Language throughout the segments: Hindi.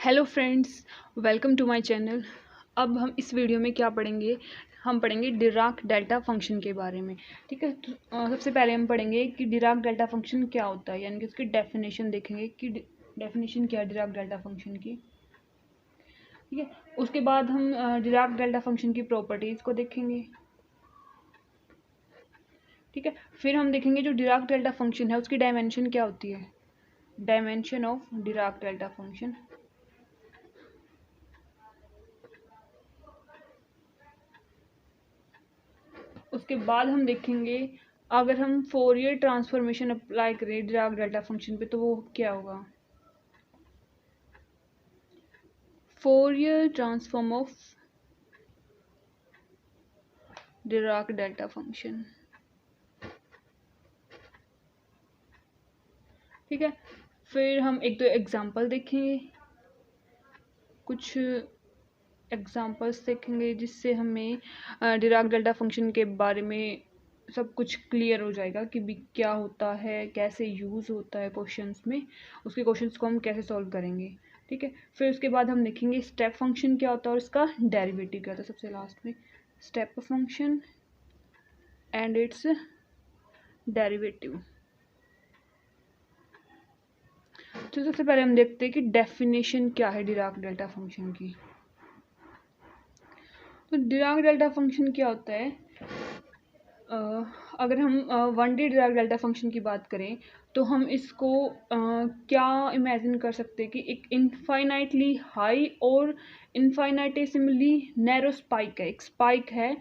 Hello friends, welcome to my channel. अब हम इस वीडियो में क्या पढ़ेंगे, हम पढ़ेंगे डिराक डेल्टा फंक्शन के बारे में। ठीक है, तो सबसे पहले हम पढ़ेंगे कि डिराक डेल्टा फंक्शन क्या होता है, यानी कि उसकी डेफिनेशन देखेंगे कि डेफिनेशन क्या है डिराक डेल्टा फंक्शन की। ठीक है, उसके बाद हम डिराक डेल्टा फंक्शन की प्रॉपर्टीज़ को देखेंगे। ठीक है, फिर हम देखेंगे जो डिराक डेल्टा फंक्शन है उसकी डायमेंशन क्या होती है, dimension of Dirac delta function. उसके बाद हम देखेंगे अगर हम फोरियर ट्रांसफॉर्मेशन अप्लाई करें डिराक डेल्टा फंक्शन पे तो वो क्या होगा, Fourier transform of Dirac delta function. ठीक है, फिर हम एक दो एग्जांपल देखेंगे, कुछ एग्जांपल्स देखेंगे जिससे हमें डिराक डेल्टा फंक्शन के बारे में सब कुछ क्लियर हो जाएगा कि भी क्या होता है, कैसे यूज़ होता है क्वेश्चंस में, उसके क्वेश्चंस को हम कैसे सॉल्व करेंगे। ठीक है, फिर उसके बाद हम देखेंगे स्टेप फंक्शन क्या होता है और इसका डेरिवेटिव क्या होता है, सबसे लास्ट में step function and it's derivative. तो सबसे पहले हम देखते हैं कि डेफिनेशन क्या है डिराक डेल्टा फंक्शन की। तो डिराक डेल्टा फंक्शन क्या होता है, अगर हम one D Dirac delta function की बात करें तो हम इसको क्या इमेजिन कर सकते हैं कि एक इनफाइनाइटली हाई और इनफाइनाइटेसिमली नैरो स्पाइक है, एक स्पाइक है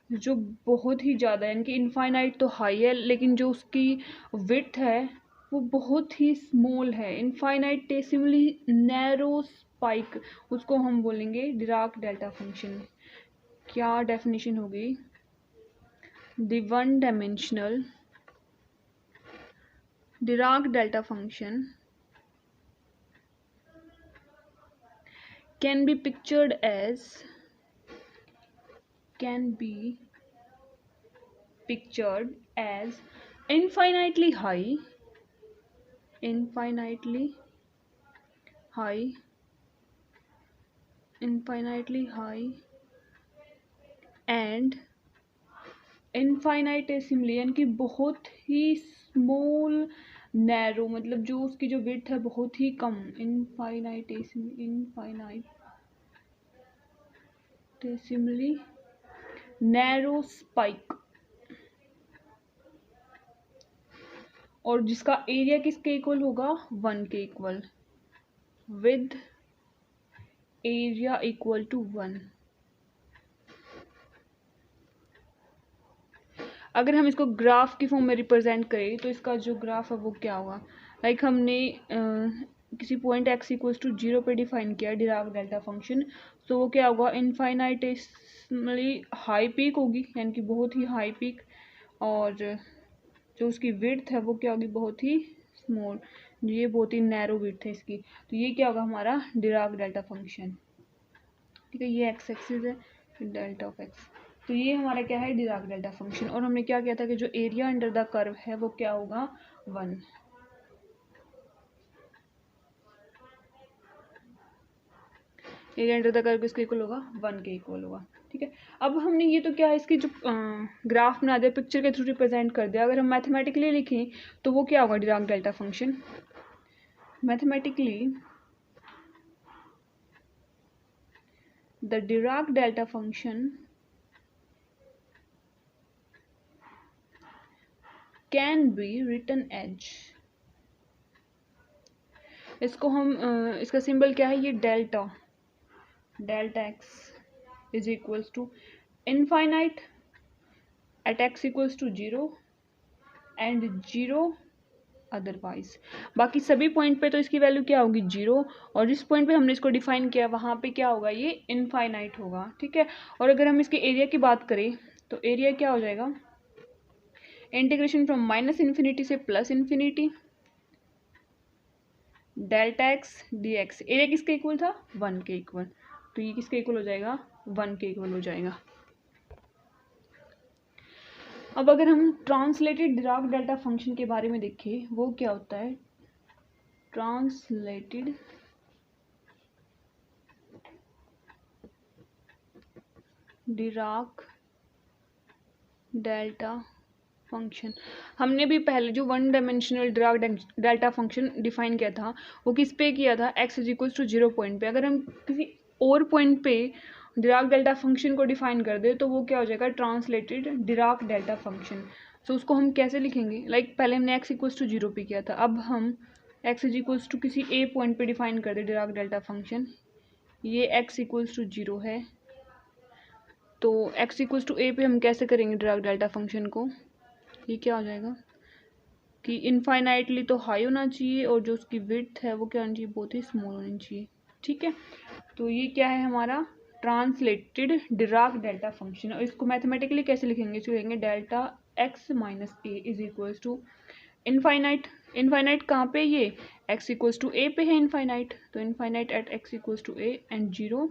जो बहुत ही ज़्यादा, यानी कि इनफाइनाइट तो हाई है लेकिन जो उसकी विड्थ है वो बहुत ही स्मॉल है, इनफाइनाइटेसिमली नैरो स्पाइक, उसको हम बोलेंगे डिराक डेल्टा फंक्शन। क्या डेफिनेशन होगी, the one-dimensional Dirac delta function can be pictured as infinitely high and इनफाइनाइटेसिमली, यानी कि बहुत ही स्मॉल नैरो, मतलब जो उसकी जो विड्थ है बहुत ही कम, इनफाइनाइटेसिमली नैरो स्पाइक, और जिसका एरिया किसके इक्वल होगा, 1 के equal, with area equal to 1। अगर हम इसको ग्राफ की फॉर्म में रिप्रेजेंट करें तो इसका जो ग्राफ है वो क्या होगा, लाइक हमने किसी पॉइंट x इक्वल्स टू 0 पे डिफाइन किया डिराक डेल्टा फंक्शन, तो वो क्या होगा, इनफाइनाइटेसिमली हाई पीक होगी, यानी कि बहुत ही हाई पीक, और जो उसकी विड्थ है वो क्या होगी, बहुत ही स्मॉल, ये बहुत ही नैरो विड्थ है इसकी, तो ये क्या होगा हमारा डिराक डेल्टा फंक्शन। ठीक है, ये एक्स एक्सिस है, डेल्टा ऑफ एक्स, तो ये हमारा क्या है डिराक डेल्टा फंक्शन। और हमने क्या किया था कि जो एरिया अंडर द कर्व है वो क्या होगा, 1। एरिया अंडर द कर्व किसके इक्वल होगा, 1 के इक्वल होगा। ठीक है, अब हमने ये तो क्या है इसकी जो ग्राफ बना दिया, पिक्चर के थ्रू रिप्रेजेंट कर दिया। अगर हम मैथमेटिकली लिखें तो वो क्या होगा Dirac delta function, mathematically the Dirac delta function can be written as, इसको हम इसका सिंबल क्या है, ये delta x is equals to infinite at x equals to 0 and 0 otherwise, बाकी सभी पॉइंट पे तो इसकी वैल्यू क्या होगी 0, और जिस पॉइंट पे हमने इसको डिफाइन किया वहाँ पे क्या होगा, ये इनफाइनाइट होगा। ठीक है, और अगर हम इसके एरिया की बात करें तो एरिया क्या हो जाएगा, इंटीग्रेशन फ्रॉम माइनस इन्फिनिटी से plus infinity delta x d x, area किसके इक्वल था, 1 के इक्वल, तो ये किसके इक्वल हो जाएगा, 1 के इक्वल हो जाएगा। अब अगर हम ट्रांसलेटेड डिराक डेल्टा फंक्शन के बारे में देखें वो क्या होता है, ट्रांसलेटेड डिराक डेल्टा फंक्शन। हमने भी पहले जो one dimensional Dirac delta function define किया था वो किस पे किया था, x is equal to 0 point पे। अगर हम किसी और पॉइंट पे डिराक डेल्टा फंक्शन को डिफाइन कर दे तो वो क्या हो जाएगा, translated Dirac delta function. So उसको हम कैसे लिखेंगे, पहले हमने x इक्वल टू 0 पे किया था, अब हम x इज इक्वल टू किसी a पॉइंट पे डिफाइन कर दे डिराक डेल्टा फंक्शन। ये x इक्वल टू 0 है, तो x इक्वल टू a पे हम कैसे करेंगे डिराक डेल्टा फंक्शन को, ये क्या हो जाएगा कि इनफाइनाइटली तो हाई होना चाहिए और जो उसकी विड्थ है वो क्या होनी चाहिए, बहुत ही स्मॉल होनी चाहिए। ठीक है, तो ये क्या है हमारा ट्रांसलेटेड डिराक डेल्टा फंक्शन। और इसको मैथमेटिकली कैसे लिखेंगे, इसको लिखेंगे delta x minus a is equals to infinite. Infinite कहाँ पे, ये x इक्वल्स टू ए पे है इनफाइनाइट, तो infinite at x equals to a and 0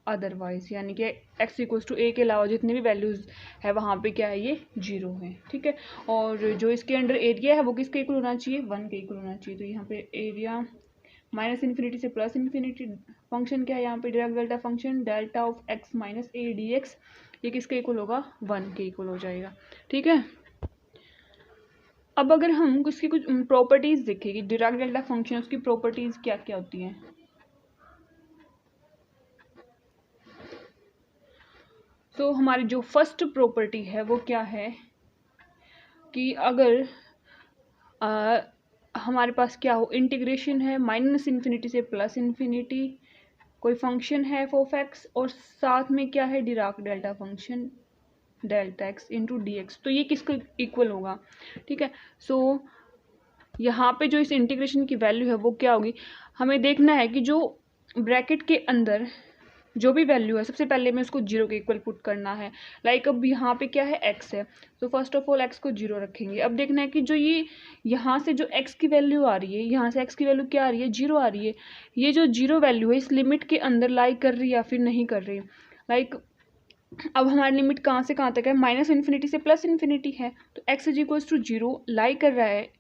otherwise, यानी कि x इक्वल्स टू ए के अलावा जितने भी वैल्यूज़ है वहाँ पे क्या है, ये 0 है। ठीक है, और जो इसके अंडर एरिया है वो किसके इक्वल होना चाहिए, 1 के इक्वल होना चाहिए। तो यहाँ पे एरिया माइनस इन्फिनिटी से प्लस इन्फिनिटी, फंक्शन क्या है यहाँ पे Dirac delta function, delta of x minus A D x, ये किसके इक्वल होगा, 1 के इक्वल हो जाएगा। ठीक है, अब अगर हम उसकी कुछ प्रॉपर्टीज़ देखें कि डिराक डेल्टा फंक्शन उसकी प्रॉपर्टीज़ क्या क्या होती हैं। तो हमारी जो फर्स्ट प्रॉपर्टी है वो क्या है कि अगर हमारे पास क्या हो, इंटीग्रेशन है माइनस इन्फिनिटी से प्लस इन्फिनिटी, कोई फंक्शन है ऑफ एक्स और साथ में क्या है Dirac delta function delta x into d x, तो ये किसके इक्वल होगा। ठीक है, सो यहाँ पे जो इस इंटीग्रेशन की वैल्यू है वो क्या होगी, हमें देखना है कि जो ब्रैकेट के अंदर जो भी वैल्यू है सबसे पहले में उसको 0 के इक्वल पुट करना है। अब यहाँ पे क्या है, x है, तो फर्स्ट ऑफ ऑल x को 0 रखेंगे। अब देखना है कि जो ये यहाँ से जो x की वैल्यू आ रही है, यहाँ से x की वैल्यू क्या आ रही है, 0 आ रही है। ये जो 0 वैल्यू है इस लिमिट के अंदर लाई कर रही है या फिर नहीं कर रही है। अब हमारी लिमिट कहाँ से कहाँ तक है, माइनस इन्फिनिटी से प्लस इन्फिनिटी है, तो x इज इक्वल्स टू 0 लाई कर रहा है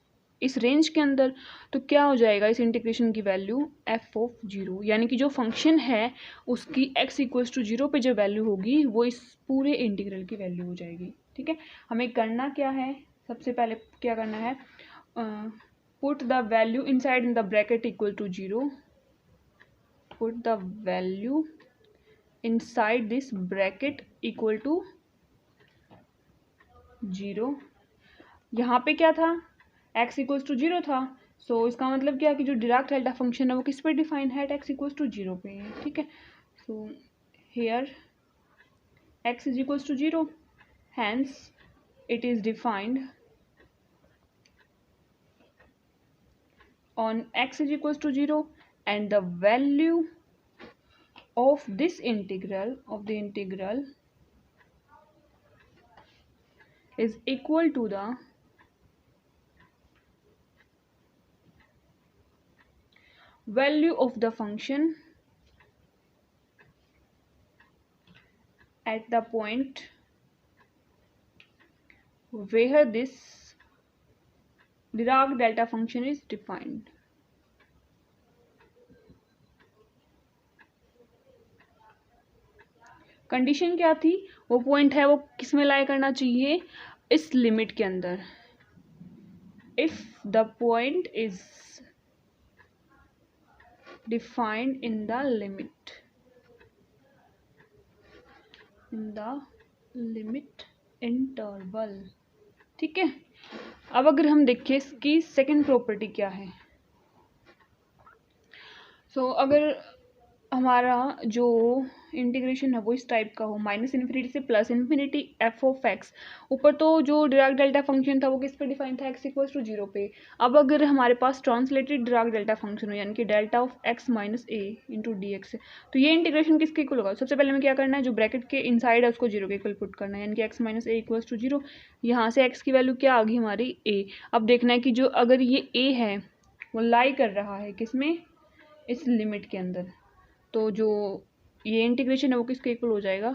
इस रेंज के अंदर, तो क्या हो जाएगा इस इंटीग्रेशन की वैल्यू f ऑफ 0, यानी कि जो फंक्शन है उसकी x इक्वल्स टू 0 पे जो वैल्यू होगी वो इस पूरे इंटीग्रल की वैल्यू हो जाएगी। ठीक है, हमें करना क्या है, सबसे पहले क्या करना है, put the value inside in the bracket equal to 0, put the value inside this bracket equal to 0। यहाँ पे क्या था, x इक्वल्स टू 0 था, सो इसका मतलब क्या है कि जो डिराक डेल्टा फंक्शन है वो किस पे डिफाइन है, x इक्वल्स टू 0 पे है। ठीक है, so here x is equals to 0, hence it is defined on x is equals to 0 and the value of this integral is equal to the value of the function at the point where this Dirac delta function is defined। Condition क्या थी, वो पॉइंट है वो किस में लाई करना चाहिए, इस लिमिट के अंदर। If the point is defined in the limit interval. ठीक है, अब अगर हम देखें इसकी सेकंड प्रॉपर्टी क्या है, सो अगर हमारा जो इंटीग्रेशन है वो इस टाइप का हो, माइनस इन्फिनिटी से plus infinity F of x, ऊपर तो जो डिराक डेल्टा फंक्शन था वो किस पे डिफाइन था, एक्स इक्वल्स टू 0 पे। अब अगर हमारे पास ट्रांसलेटेड डिराक डेल्टा फंक्शन हो, यानी कि delta of x minus A into d x, तो ये इंटीग्रेशन किसके इक्वल होगा, सबसे पहले हमें क्या करना है, जो ब्रैकेट के इनसाइड है उसको 0 के इक्वल पुट करना है, यानी कि x minus a equals to 0। यहाँ से एक्स की वैल्यू क्या आ गई हमारी, ए। अब देखना है कि जो अगर ये ए है वो लाई कर रहा है किसमें, इस लिमिट के अंदर, तो जो ये इंटीग्रेशन है वो किसके इक्वल हो जाएगा,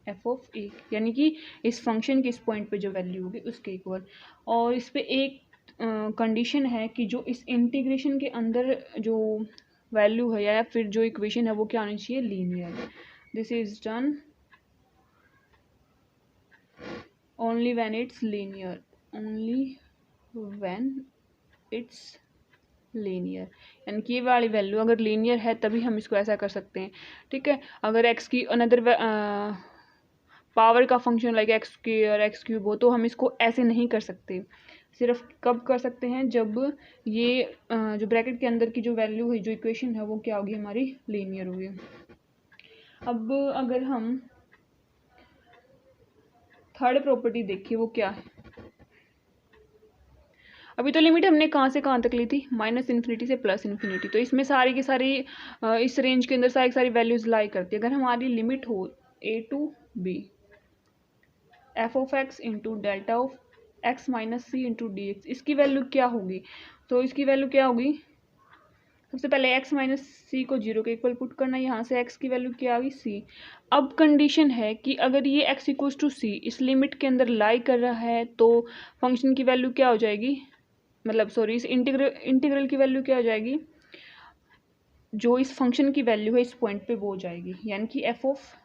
एफ ऑफ ए, यानी कि इस फंक्शन की इस पॉइंट पे जो वैल्यू होगी उसके इक्वल। और इस पे एक कंडीशन है कि जो इस इंटीग्रेशन के अंदर जो वैल्यू है या फिर जो इक्वेशन है वो क्या होनी चाहिए, linear. This is done only when it's linear, only when it's linear, यानी कि ये वाली वैल्यू अगर लीनियर है तभी हम इसको ऐसा कर सकते हैं। ठीक है, अगर एक्स की अनदर पावर का function like x square x cube हो तो हम इसको ऐसे नहीं कर सकते। सिर्फ कब कर सकते हैं, जब ये जो ब्रैकेट के अंदर की जो वैल्यू है, जो इक्वेशन है, वो क्या होगी, हमारी लीनियर होगी। अब अगर हम थर्ड प्रॉपर्टी देखिए, वो क्या है। अभी तो लिमिट हमने कहाँ से कहाँ तक ली थी, -∞ से +∞। तो इसमें सारी की सारी इस रेंज के अंदर सारी वैल्यूज लाई करती है। अगर हमारी लिमिट हो a to b f(x) into delta of x minus c into d x, इसकी वैल्यू क्या होगी। तो इसकी वैल्यू क्या होगी, सबसे पहले x माइनस सी को 0 के इक्वल पुट करना, यहाँ से x की वैल्यू क्या आ गई c। अब कंडीशन है कि अगर ये x इक्वल्स टू c इस लिमिट के अंदर लाई कर रहा है तो फंक्शन की वैल्यू क्या हो जाएगी, मतलब सॉरी इस इंटीग्रल की वैल्यू क्या हो जाएगी, जो इस फंक्शन की वैल्यू है इस पॉइंट पे वो हो जाएगी, यानी कि f ऑफ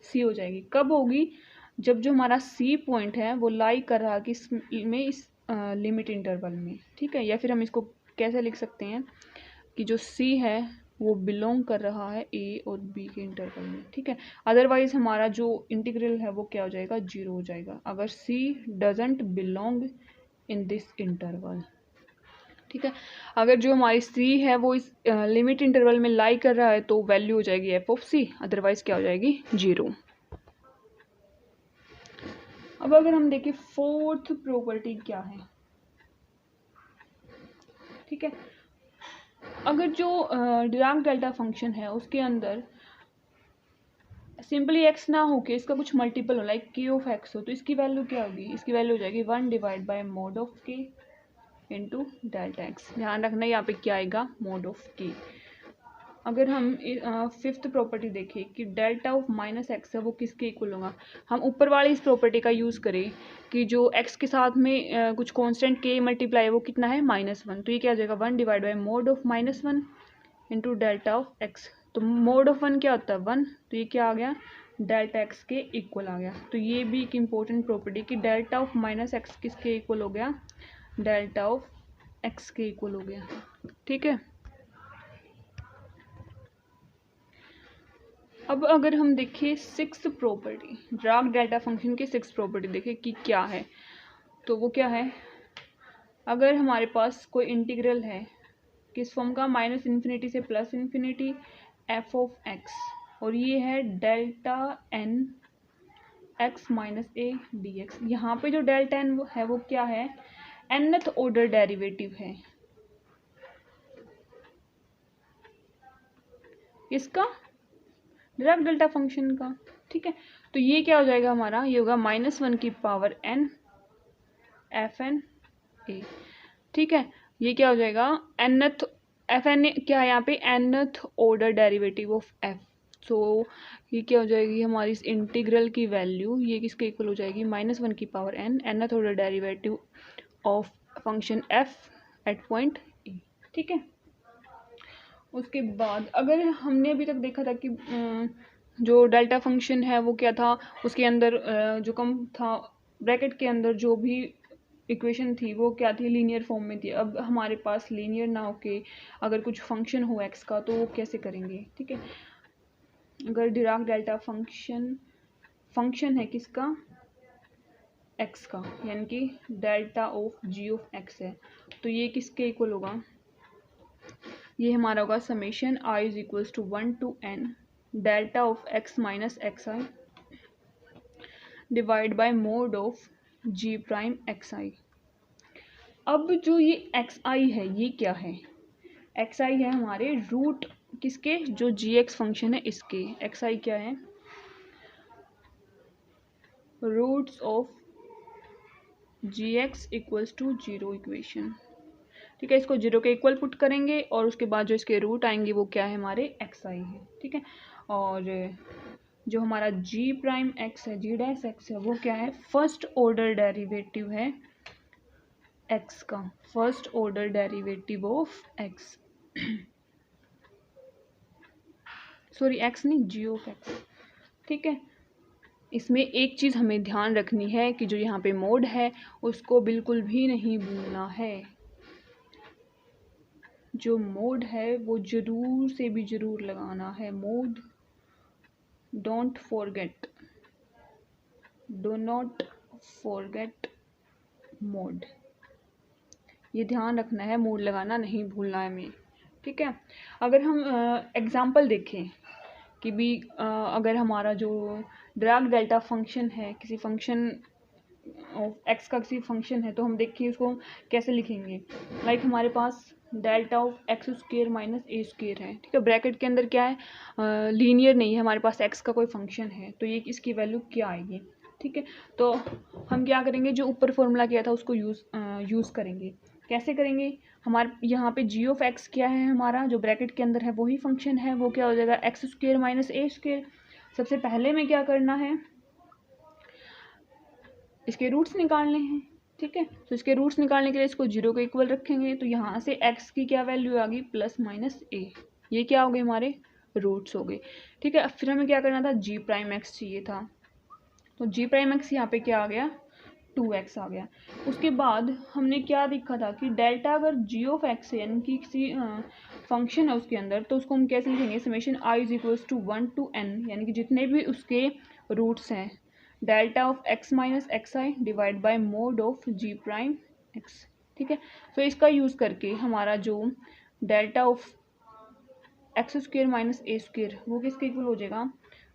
c हो जाएगी। कब होगी, जब जो हमारा c पॉइंट है वो लाई कर रहा है कि इसमें इस लिमिट इंटरवल में। ठीक है, या फिर हम इसको कैसे लिख सकते हैं कि जो c है वो बिलोंग कर रहा है a और b के इंटरवल में। ठीक है, अदरवाइज हमारा जो इंटीग्रल है वो क्या हो जाएगा, 0 हो जाएगा, अगर c doesn't belong in this interval. ठीक है, अगर जो हमारी c है वो इस लिमिट इंटरवल में लाई कर रहा है तो वैल्यू हो जाएगी f ऑफ c, अदरवाइज क्या हो जाएगी, 0। अब अगर हम देखें फोर्थ प्रॉपर्टी क्या है। ठीक है, अगर जो डिराक डेल्टा फंक्शन है उसके अंदर सिंपली x ना हो के इसका कुछ मल्टीपल हो लाइक k ऑफ x हो, तो इसकी वैल्यू क्या होगी, इसकी वैल्यू हो जाएगी 1 divide by mod of k into delta x. ध्यान रखना यहाँ पे क्या आएगा, मॉड ऑफ k। अगर हम फिफ्थ प्रॉपर्टी देखें कि डेल्टा ऑफ माइनस एक्स है वो किसके इक्वल होगा, हम ऊपर वाली इस प्रॉपर्टी का यूज़ करें कि जो x के साथ में कुछ कांस्टेंट k मल्टीप्लाई है वो कितना है, -1। तो ये क्या हो जाएगा, 1 divide by mod of -1 into delta of x। तो मोड ऑफ 1 क्या होता है, 1, तो ये क्या आ गया, डेल्टा x के इक्वल आ गया। तो ये भी एक इम्पोर्टेंट प्रॉपर्टी कि डेल्टा ऑफ माइनस एक्स किसके इक्वल हो गया, डेल्टा ऑफ x के इक्वल हो गया। ठीक है, अब अगर हम देखें sixth property, Dirac delta function की सिक्स्थ प्रॉपर्टी देखें कि क्या है, तो वो क्या है, अगर हमारे पास कोई इंटीग्रल है किस फॉर्म का, -∞ से +∞ f ऑफ x, और ये है delta n x minus a dx। यहाँ पे जो डेल्टा n है वो क्या है, nth ऑर्डर डेरिवेटिव है इसका, डिराक डेल्टा फंक्शन का। ठीक है, तो ये क्या हो जाएगा हमारा, ये होगा -1 की पावर n fn a। ठीक है, ये क्या हो जाएगा, nth fn क्या है यहाँ पे, nth order derivative of f। सो ये क्या हो जाएगी हमारी इस इंटीग्रल की वैल्यू, ये किसके इक्वल हो जाएगी, -1 की power n nth order derivative of function f at point e। ठीक है, उसके बाद अगर हमने अभी तक देखा था कि जो डेल्टा फंक्शन है वो क्या था, उसके अंदर जो कम था ब्रैकेट के अंदर जो भी इक्वेशन थी वो क्या थी, लीनियर फॉर्म में थी। अब हमारे पास लीनियर ना होके अगर कुछ फंक्शन हो एक्स का तो वो कैसे करेंगे। ठीक है, अगर डिराक डेल्टा फंक्शन है किसका, एक्स का, यानी कि delta of g of x है, तो ये किसके इक्वल होगा, ये हमारा होगा summation i is equals to 1 to n delta of x minus x i divide by mod of g prime x i. अब जो ये एक्स आई है ये क्या है, एक्स आई है हमारे रूट किसके, जो जी एक्स फंक्शन है इसके, एक्स आई क्या है, roots of g x equals to 0 equation. ठीक है, इसको 0 के इक्वल पुट करेंगे और उसके बाद जो इसके रूट आएंगे वो क्या है, हमारे एक्स आई है। ठीक है, और जो हमारा जी प्राइम एक्स है, जी डैश एक्स है, वो क्या है, फर्स्ट ऑर्डर डेरिवेटिव है एक्स का, first order derivative of x, sorry x नहीं, जी ऑफ एक्स। ठीक है, इसमें एक चीज़ हमें ध्यान रखनी है कि जो यहाँ पे मोड है उसको बिल्कुल भी नहीं भूलना है। जो मोड है वो ज़रूर से भी ज़रूर लगाना है। Mode, don't forget, do not forget mode, ये ध्यान रखना है, मोड लगाना नहीं भूलना है हमें। ठीक है, अगर हम एग्ज़ाम्पल देखें कि भी अगर हमारा जो डिराक डेल्टा फंक्शन है, किसी फंक्शन ऑफ एक्स का किसी फंक्शन है, तो हम देखिए उसको कैसे लिखेंगे। लाइक हमारे पास delta of x square minus a square है। ठीक है, ब्रैकेट के अंदर क्या है, लीनियर नहीं है, हमारे पास एक्स का कोई फंक्शन है, तो ये इसकी वैल्यू क्या आएगी। ठीक है, तो हम क्या करेंगे, जो ऊपर फॉर्मूला किया था उसको यूज़ करेंगे। कैसे करेंगे, हमारे यहाँ पे जी ऑफ एक्स क्या है, हमारा जो ब्रैकेट के अंदर है वही फंक्शन है, वो क्या हो जाएगा, x square minus a square. सबसे पहले में क्या करना है, इसके रूट्स निकालने हैं। ठीक है, तो इसके रूट्स निकालने के लिए इसको जीरो के इक्वल रखेंगे, तो यहाँ से एक्स की क्या वैल्यू आ गई, प्लस माइनस ए, ये क्या हो गए, हमारे रूट्स हो गए। ठीक है, अब फिर हमें क्या करना था, जी प्राइम एक्स चाहिए था, तो जी प्राइम एक्स यहाँ पे क्या आ गया, 2x आ गया। उसके बाद हमने क्या देखा था कि डेल्टा अगर जी ऑफ एक्स है, यानी कि किसी फंक्शन है उसके अंदर, तो उसको हम कैसे लिखेंगे, summation i is equals to 1 to n, यानी कि जितने भी उसके रूट्स हैं, delta of x minus x i divide by mod of g prime x. ठीक है, तो इसका यूज़ करके हमारा जो delta of x square minus a square वो किसके इक्वल हो जाएगा,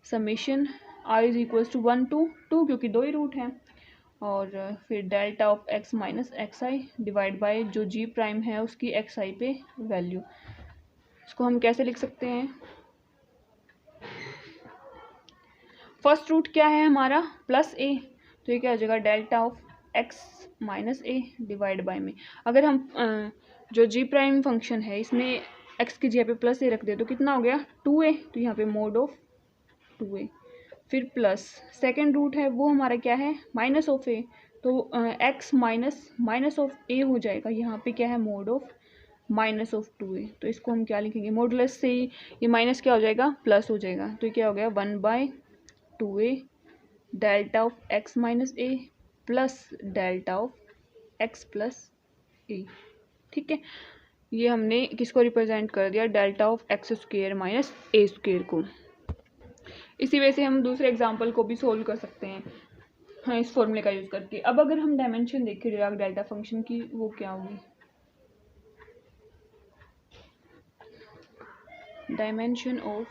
summation i is equals to 1 to 2, क्योंकि दो ही रूट हैं, और फिर delta of x minus x i divide bye जो जी प्राइम है उसकी एक्स आई पे वैल्यू। इसको हम कैसे लिख सकते हैं, फर्स्ट रूट क्या है हमारा, प्लस ए, तो ये क्या हो जाएगा, delta of x minus A divide by में, अगर हम जो जी प्राइम फंक्शन है इसमें एक्स की जगह पे प्लस ए रख दे तो कितना हो गया, 2a, तो यहाँ पे मोड ऑफ 2a, फिर प्लस सेकेंड रूट है वो हमारा क्या है, माइनस ऑफ ए, तो एक्स माइनस ऑफ ए हो जाएगा, यहाँ पे क्या है, mode of minus of 2a, तो इसको हम क्या लिखेंगे, मॉडुलस से ये माइनस क्या हो जाएगा, प्लस हो जाएगा, तो ये क्या हो गया, 1/2a delta of x minus a plus delta of x plus a. ठीक है, ये हमने किसको रिप्रेजेंट कर दिया, delta of x square minus a square को। इसी वजह से हम दूसरे एग्जाम्पल को भी सोल्व कर सकते हैं, हाँ, इस फॉर्मूले का यूज़ करके। अब अगर हम डायमेंशन देखें डिराक डेल्टा फंक्शन की, वो क्या होगी, dimension of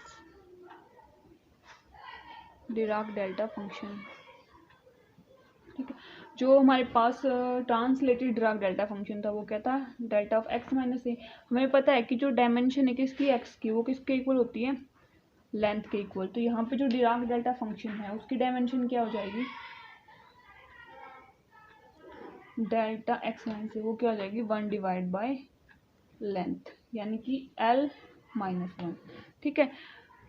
Dirac delta function. ठीक है, जो हमारे पास ट्रांसलेटेड डिराक डेल्टा फंक्शन था वो क्या था, डेल्टा ऑफ एक्स माइनस ए। हमें पता है कि जो डायमेंशन है किसकी, एक्स की, वो किसके इक्वल होती है, लेंथ के इक्वल। तो यहाँ पे जो डिराक डेल्टा फंक्शन है उसकी डायमेंशन क्या हो जाएगी, डेल्टा एक्स लाइन से वो क्या हो जाएगी, 1 डिवाइड बाय लेंथ, यानी कि l-1। ठीक है,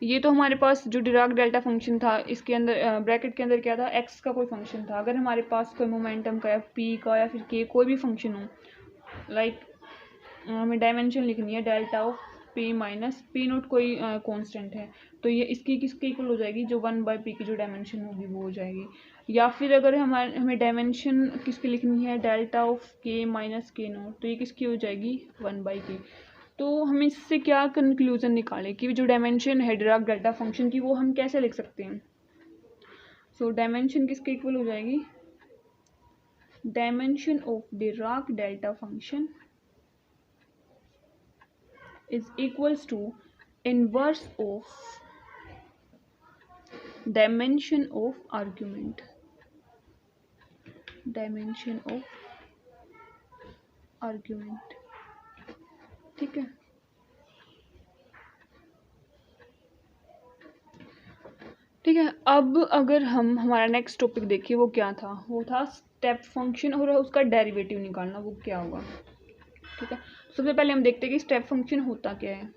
ये तो हमारे पास जो डिराक डेल्टा फंक्शन था, इसके अंदर ब्रैकेट के अंदर क्या था, एक्स का कोई फंक्शन था। अगर हमारे पास कोई मोमेंटम का या पी का या फिर के कोई भी फंक्शन हो, लाइक हमें डायमेंशन लिखनी है, delta of P minus P note कोई कांस्टेंट है, तो ये इसकी किसके इक्वल हो जाएगी, जो 1/p की जो डायमेंशन होगी वो हो जाएगी। या फिर अगर हमें डायमेंशन किसकी लिखनी है, डेल्टा ऑफ के माइनस के नोट, तो ये किसकी हो जाएगी, 1/k। तो हम इससे क्या कंक्लूजन निकालें कि जो डायमेंशन है डिराक डेल्टा फंक्शन की वो हम कैसे लिख सकते हैं। सो डायमेंशन किसके इक्वल हो जाएगी, dimension of Dirac delta function is equals to inverse of dimension of argument, dimension of argument। ठीक है, ठीक है, अब अगर हम हमारा नेक्स्ट टॉपिक देखिए, वो क्या था, वो था स्टेप फंक्शन और उसका डेरिवेटिव निकालना, वो क्या होगा। ठीक है, सबसे पहले हम देखते हैं कि स्टेप फंक्शन होता क्या है।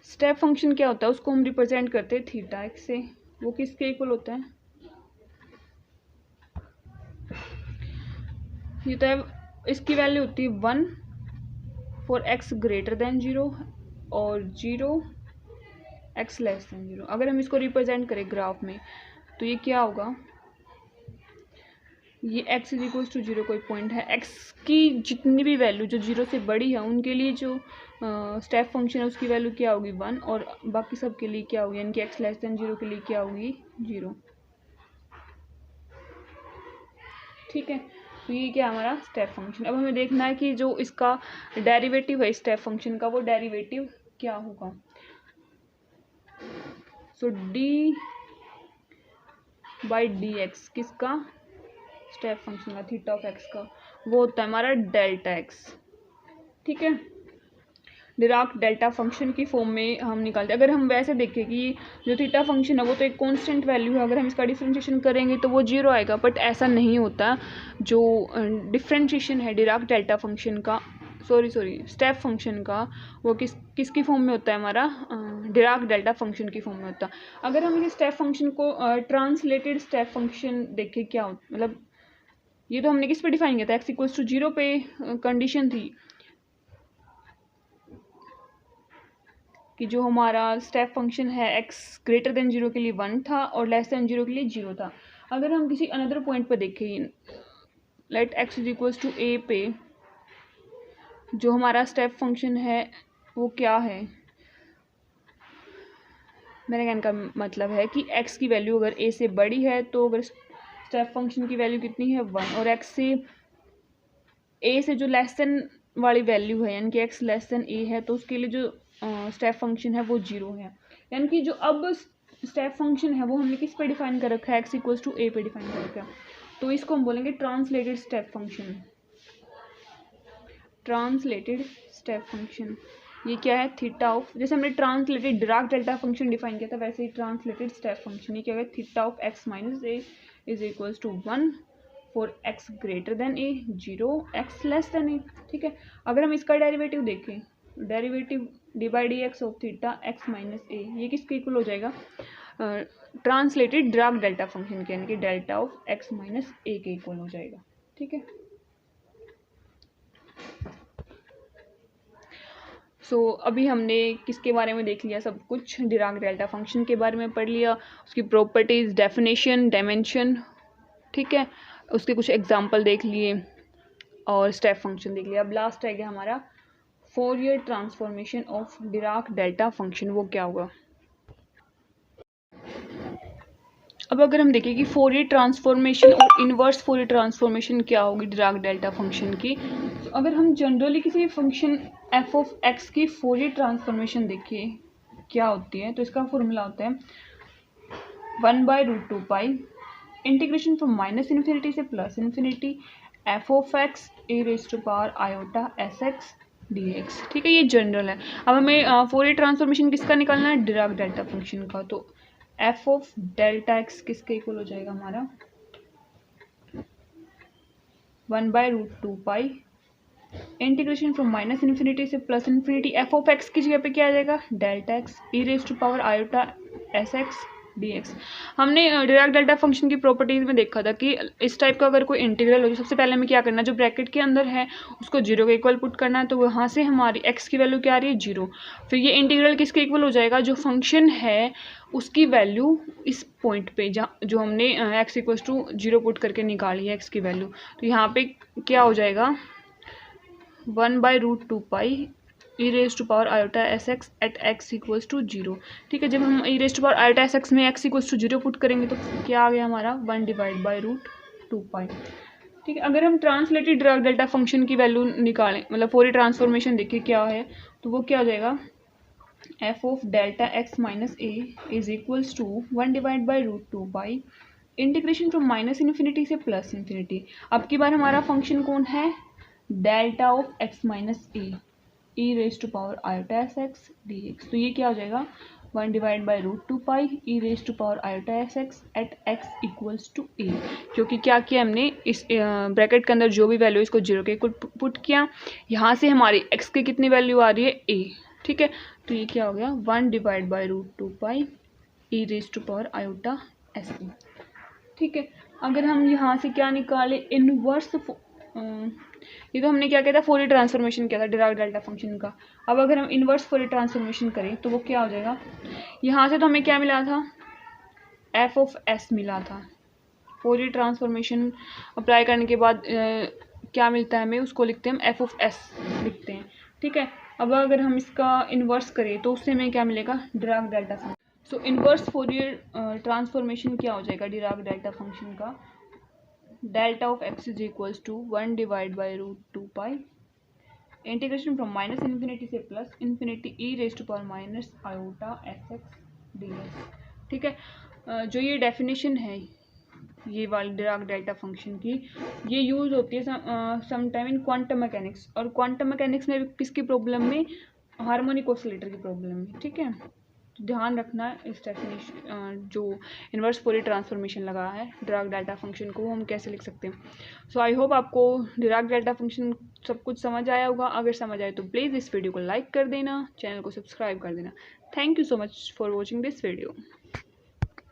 स्टेप फंक्शन क्या होता है, उसको हम रिप्रेजेंट करते हैं थीटा एक्स से, वो किसके इक्वल होता है, ये तो है, इसकी वैल्यू होती है 1 फॉर एक्स ग्रेटर देन 0 और 0 x लेस देन 0। अगर हम इसको रिप्रेजेंट करें ग्राफ में, तो ये क्या होगा, ये x इज इक्वल्स टू 0 कोई पॉइंट है, x की जितनी भी वैल्यू जो 0 से बड़ी है उनके लिए जो स्टेप फंक्शन है उसकी वैल्यू क्या होगी 1, और बाकी सब के लिए क्या होगी, यानी कि x लेस देन 0 के लिए क्या होगी 0। ठीक है, तो ये क्या हमारा स्टेप फंक्शन। अब हमें देखना है कि जो इसका डेरिवेटिव है स्टेप फंक्शन का, वो डेरिवेटिव क्या होगा। सो डी बाई डी एक्स किसका, स्टेप फंक्शन का, थीटा ऑफ एक्स का, वो होता है हमारा डेल्टा एक्स। ठीक है, डिराक डेल्टा फंक्शन की फॉर्म में हम निकालते हैं। अगर हम वैसे देखें कि जो थीटा फंक्शन है वो तो एक कांस्टेंट वैल्यू है, अगर हम इसका डिफरेंशिएशन करेंगे तो वो 0 आएगा, बट ऐसा नहीं होता। जो डिफरेंशिएशन है डिराक डेल्टा फंक्शन का, सॉरी स्टेप फंक्शन का, वो किसकी फॉर्म में होता है हमारा, डिराक डेल्टा फंक्शन की फॉर्म में होता है। अगर हम इस स्टेप फंक्शन को ट्रांसलेटेड स्टेप फंक्शन देखें क्या मतलब, ये तो हमने किस पे डिफाइन किया था, x इक्वल्स टू 0 पे कंडीशन थी कि जो हमारा स्टेप फंक्शन है x ग्रेटर देन 0 के लिए 1 था और लेस देन 0 के लिए 0 था। अगर हम किसी अनदर पॉइंट पर देखें, let x is equals to a पे जो हमारा स्टेप फंक्शन है वो क्या है, मेरे कहने का मतलब है कि x की वैल्यू अगर a से बड़ी है तो अगर स्टेप फंक्शन की वैल्यू कितनी है 1, और x से a से जो लेस देन वाली वैल्यू है यानी कि x लेस देन a है तो उसके लिए जो स्टेप फंक्शन है वो 0 है। यानी कि जो अब स्टेप फंक्शन है वो हमने किस पे डिफाइन कर रखा है, x इक्वल्स टू a पे डिफाइन कर रखा है, तो इसको हम बोलेंगे translated step function. Translated step function ये क्या है, थीटा ऑफ, जैसे हमने translated Dirac delta function define किया था वैसे ही ट्रांसलेटेड स्टेप फंक्शन ये क्या है, theta of x minus a is equals to 1 for x greater than a, 0 x less than a। ठीक है, अगर हम इसका डेरिवेटिव देखें, derivative d by d x of theta x minus a, ये किसके इक्वल हो जाएगा, ट्रांसलेटेड डिराक डेल्टा फंक्शन के, यानी कि delta of x minus a के इक्वल हो जाएगा। ठीक है, सो अभी हमने किसके बारे में देख लिया, सब कुछ डिराक डेल्टा फंक्शन के बारे में पढ़ लिया, उसकी प्रॉपर्टीज, डेफिनेशन, डायमेंशन। ठीक है, उसके कुछ एग्जाम्पल देख लिए और स्टेप फंक्शन देख लिया। अब लास्ट रह गया हमारा Fourier transformation of Dirac delta function, वो क्या होगा। अब अगर हम देखें कि फोरियर ट्रांसफॉर्मेशन और इनवर्स फोरियर ट्रांसफॉर्मेशन क्या होगी डिराक डेल्टा फंक्शन की, तो अगर हम जनरली किसी फंक्शन f ऑफ x की फोरियर ट्रांसफॉर्मेशन देखिए क्या होती है, तो इसका फॉर्मूला होता है 1/√2 pi integration from minus infinity से plus infinity f of x e raise to power iota sx dx। ठीक है, ये जनरल है। अब हमें फोरियर ट्रांसफॉर्मेशन किसका निकालना है, डिराक डेल्टा फंक्शन का, तो f ऑफ डेल्टा x किसके इक्वल हो जाएगा हमारा 1/√2 pi integration from minus infinity से plus infinity f of x की जगह पे क्या आ जाएगा delta x e raise to power iota sx dx। हमने डिराक डेल्टा फंक्शन की प्रॉपर्टीज में देखा था कि इस टाइप का अगर कोई इंटीग्रल हो, सबसे पहले हमें क्या करना है, जो ब्रैकेट के अंदर है उसको 0 के इक्वल पुट करना है, तो वहाँ से हमारी x की वैल्यू क्या आ रही है 0। फिर ये इंटीग्रल किसके इक्वल हो जाएगा, जो फंक्शन है उसकी वैल्यू इस पॉइंट पे जहाँ जो हमने x इक्वल टू 0 पुट करके निकाली है x की वैल्यू, तो यहाँ पे क्या हो जाएगा 1/√2 pi e raise to power iota s x at x equals to 0। ठीक है, जब हम e raise to power iota s x में x इक्वल्स टू 0 पुट करेंगे तो क्या आ गया हमारा 1/√2 पाई। ठीक है, अगर हम ट्रांसलेटेड डिराक डेल्टा फंक्शन की वैल्यू निकालें, मतलब फोरियर ट्रांसफॉर्मेशन देखिए क्या है, तो वो क्या हो जाएगा f of delta x minus a is equals to 1/√2 pi integration from minus infinity से प्लस इन्फिनिटी। अब की बार हमारा फंक्शन कौन है, delta of x minus a e raise to power iota s x d x. तो ये क्या हो जाएगा 1/√2 pi e raise to power iota s x at x equals to a, क्योंकि क्या किया हमने इस ब्रैकेट के अंदर जो भी वैल्यू इसको 0 के इक्वल पुट किया, यहाँ से हमारी x की कितनी वैल्यू आ रही है a। ठीक है, तो ये क्या हो गया 1/√2 pi e raise to power iota s a. ठीक है, अगर हम यहाँ से क्या निकाले इनवर्स, ये तो हमने क्या किया था फोरियर ट्रांसफॉर्मेशन किया था डिराक डेल्टा फंक्शन का। अब अगर हम इनवर्स फोरियर ट्रांसफॉर्मेशन करें तो वो क्या हो जाएगा, यहाँ से तो हमें क्या मिला था एफ ऑफ एस मिला था। फोरियर ट्रांसफॉर्मेशन अप्लाई करने के बाद क्या मिलता है हमें, उसको लिखते हैं हम एफ ऑफ एस लिखते हैं, ठीक है। अब अगर हम इसका इन्वर्स करें तो उससे हमें क्या मिलेगा, Dirac delta function. So inverse Fourier transformation क्या हो जाएगा डिराक डेल्टा फंक्शन का, delta of x is equals to 1 divide by root 2 pi integration from minus infinity से plus infinity e raise to power minus iota s x d s, ठीक है। जो ये डेफिनेशन है ये वाली डिराक डेल्टा फंक्शन की, ये यूज़ होती है some time in quantum mechanics, और क्वांटम मैकेनिक्स में किसकी प्रॉब्लम में, हार्मोनिक ऑसिलेटर की प्रॉब्लम में, ठीक है। तो ध्यान रखना इस डेफिनेशन जो इन्वर्स फोरियर ट्रांसफॉर्मेशन लगा है डिराक डेल्टा फंक्शन को हम कैसे लिख सकते हैं। सो आई होप आपको डिराक डेल्टा फंक्शन सब कुछ समझ आया होगा। अगर समझ आए तो प्लीज़ इस वीडियो को लाइक कर देना, चैनल को सब्सक्राइब कर देना। Thank you so much for watching this video.